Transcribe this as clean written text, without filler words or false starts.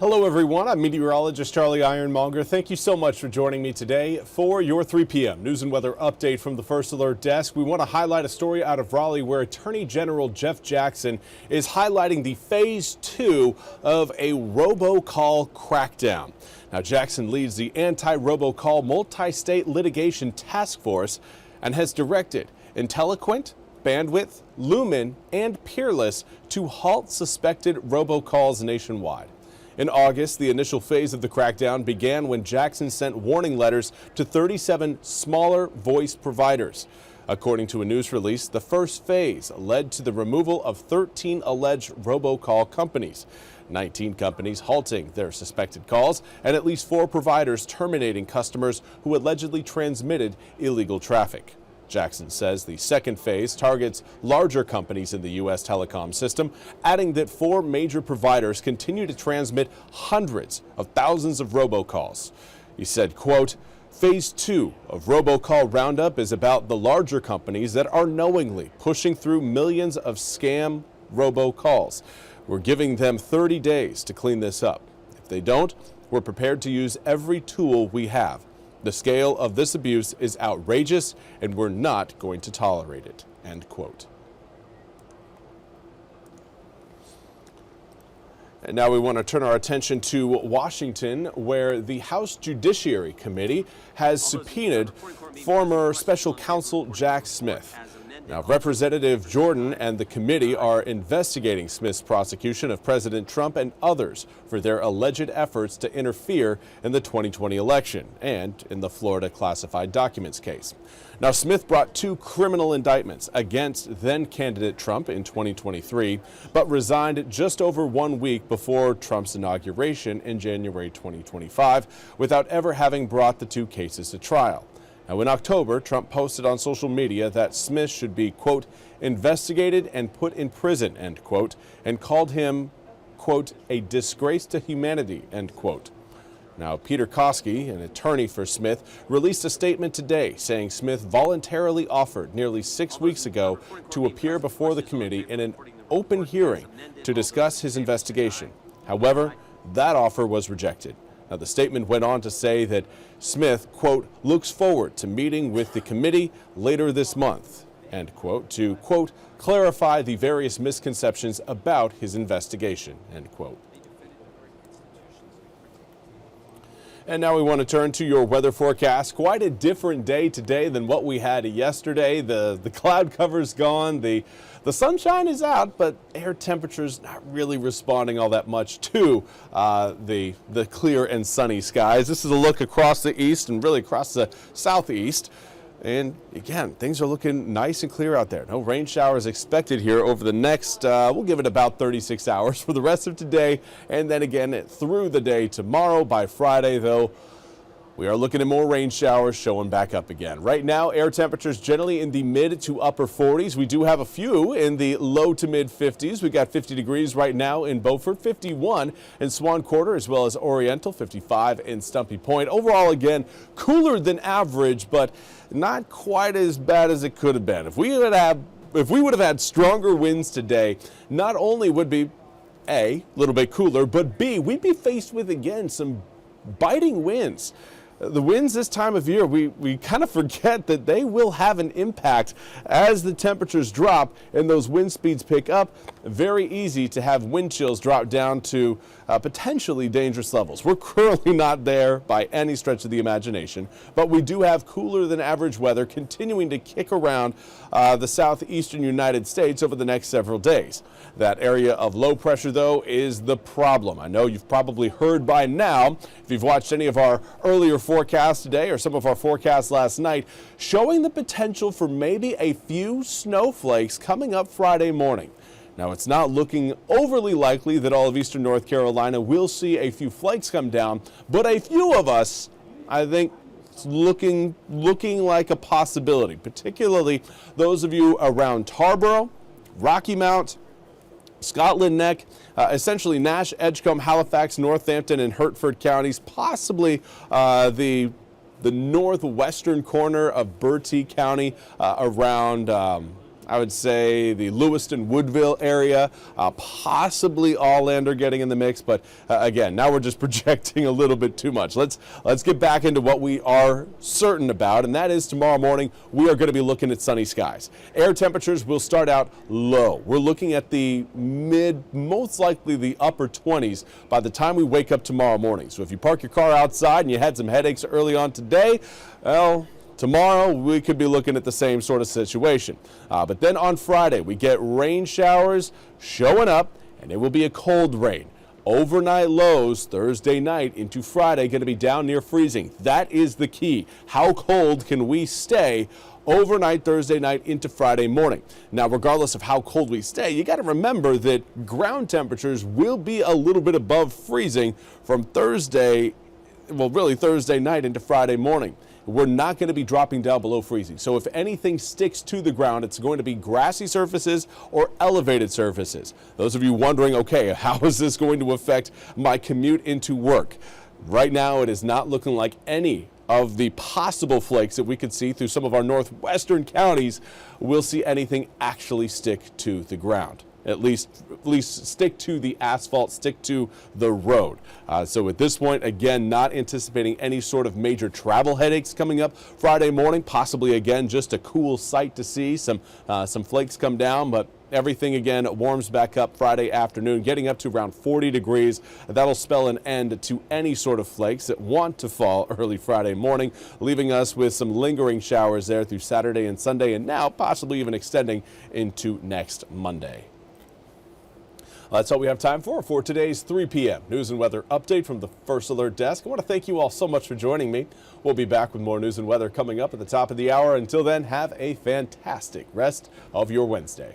Hello everyone, I'm meteorologist Charlie Ironmonger. Thank you so much for joining me today for your 3 p.m. news and weather update from the First Alert Desk. We want to highlight a story out of Raleigh where Attorney General Jeff Jackson is highlighting the phase 2 of a robocall crackdown. Now, Jackson leads the anti-robocall multi-state litigation task force and has directed Intelliquent, Bandwidth, Lumen, and Peerless to halt suspected robocalls nationwide. In August, the initial phase of the crackdown began when Jackson sent warning letters to 37 smaller voice providers. According to a news release, the first phase led to the removal of 13 alleged robocall companies, 19 companies halting their suspected calls, and at least 4 providers terminating customers who allegedly transmitted illegal traffic. Jackson says the second phase targets larger companies in the U.S. telecom system, adding that 4 major providers continue to transmit hundreds of thousands of robocalls. He said, quote, "Phase 2 of robocall roundup is about the larger companies that are knowingly pushing through millions of scam robocalls. We're giving them 30 days to clean this up. If they don't, we're prepared to use every tool we have. The scale of this abuse is outrageous, and we're not going to tolerate it," end quote. And now we want to turn our attention to Washington, where the House Judiciary Committee has subpoenaed former special counsel Jack Smith. Now, Representative Jordan and the committee are investigating Smith's prosecution of President Trump and others for their alleged efforts to interfere in the 2020 election and in the Florida classified documents case. Now, Smith brought 2 criminal indictments against then-candidate Trump in 2023, but resigned just over 1 week before Trump's inauguration in January 2025 without ever having brought the 2 cases to trial. Now, in October, Trump posted on social media that Smith should be, quote, investigated and put in prison, end quote, and called him, quote, a disgrace to humanity, end quote. Now, Peter Koski, an attorney for Smith, released a statement today saying Smith voluntarily offered nearly 6 weeks ago to appear before the committee in an open hearing to discuss his investigation. However, that offer was rejected. Now, the statement went on to say that Smith, quote, looks forward to meeting with the committee later this month, end quote, to, quote, clarify the various misconceptions about his investigation, end quote. And now we want to turn to your weather forecast. Quite a different day today than what we had yesterday. The cloud cover's gone. The sunshine is out, but air temperatures not really responding all that much to the clear and sunny skies. This is a look across the east and really across the southeast. And again, things are looking nice and clear out there. No rain showers expected here over the next, we'll give it about 36 hours for the rest of today. And then again through the day tomorrow. By Friday, though, we are looking at more rain showers showing back up again. Right now, air temperatures generally in the mid to upper 40s. We do have a few in the low to mid 50s. We got 50 degrees right now in Beaufort, 51 in Swan Quarter, as well as Oriental, 55 in Stumpy Point. Overall, again, cooler than average, but not quite as bad as it could have been. If we would have had stronger winds today, not only would be A, a little bit cooler, but B, we'd be faced with, again, some biting winds. The winds this time of year, we kind of forget that they will have an impact as the temperatures drop and those wind speeds pick up. Very easy to have wind chills drop down to potentially dangerous levels. We're currently not there by any stretch of the imagination, but we do have cooler than average weather continuing to kick around the southeastern United States over the next several days. That area of low pressure, though, is the problem. I know you've probably heard by now, if you've watched any of our earlier forecasts today or some of our forecasts last night, showing the potential for maybe a few snowflakes coming up Friday morning. Now, it's not looking overly likely that all of eastern North Carolina will see a few flakes come down, but a few of us, I think, it's looking like a possibility, particularly those of you around Tarboro, Rocky Mount, Scotland Neck, essentially Nash, Edgecombe, Halifax, Northampton, and Hertford counties, possibly the northwestern corner of Bertie County around I would say the Lewiston, Woodville area, possibly all land are getting in the mix, but again, now we're just projecting a little bit too much. Let's get back into what we are certain about, and that is tomorrow morning we are going to be looking at sunny skies. Air temperatures will start out low. We're looking at the most likely the upper 20s by the time we wake up tomorrow morning. So if you park your car outside and you had some headaches early on today, well, tomorrow, we could be looking at the same sort of situation. But then on Friday, we get rain showers showing up, and it will be a cold rain. Overnight lows Thursday night into Friday going to be down near freezing. That is the key. How cold can we stay overnight Thursday night into Friday morning? Now, regardless of how cold we stay, you got to remember that ground temperatures will be a little bit above freezing from Thursday, well, really Thursday night into Friday morning. We're not going to be dropping down below freezing. So if anything sticks to the ground, it's going to be grassy surfaces or elevated surfaces. Those of you wondering, okay, how is this going to affect my commute into work? Right now, it is not looking like any of the possible flakes that we could see through some of our northwestern counties will see anything actually stick to the ground. At least stick to the asphalt, stick to the road. So at this point, again, not anticipating any sort of major travel headaches coming up Friday morning. Possibly, again, just a cool sight to see. Some flakes come down, but everything, again, warms back up Friday afternoon, getting up to around 40 degrees. That'll spell an end to any sort of flakes that want to fall early Friday morning, leaving us with some lingering showers there through Saturday and Sunday, and now possibly even extending into next Monday. That's all we have time for today's 3 p.m. news and weather update from the First Alert Desk. I want to thank you all so much for joining me. We'll be back with more news and weather coming up at the top of the hour. Until then, have a fantastic rest of your Wednesday.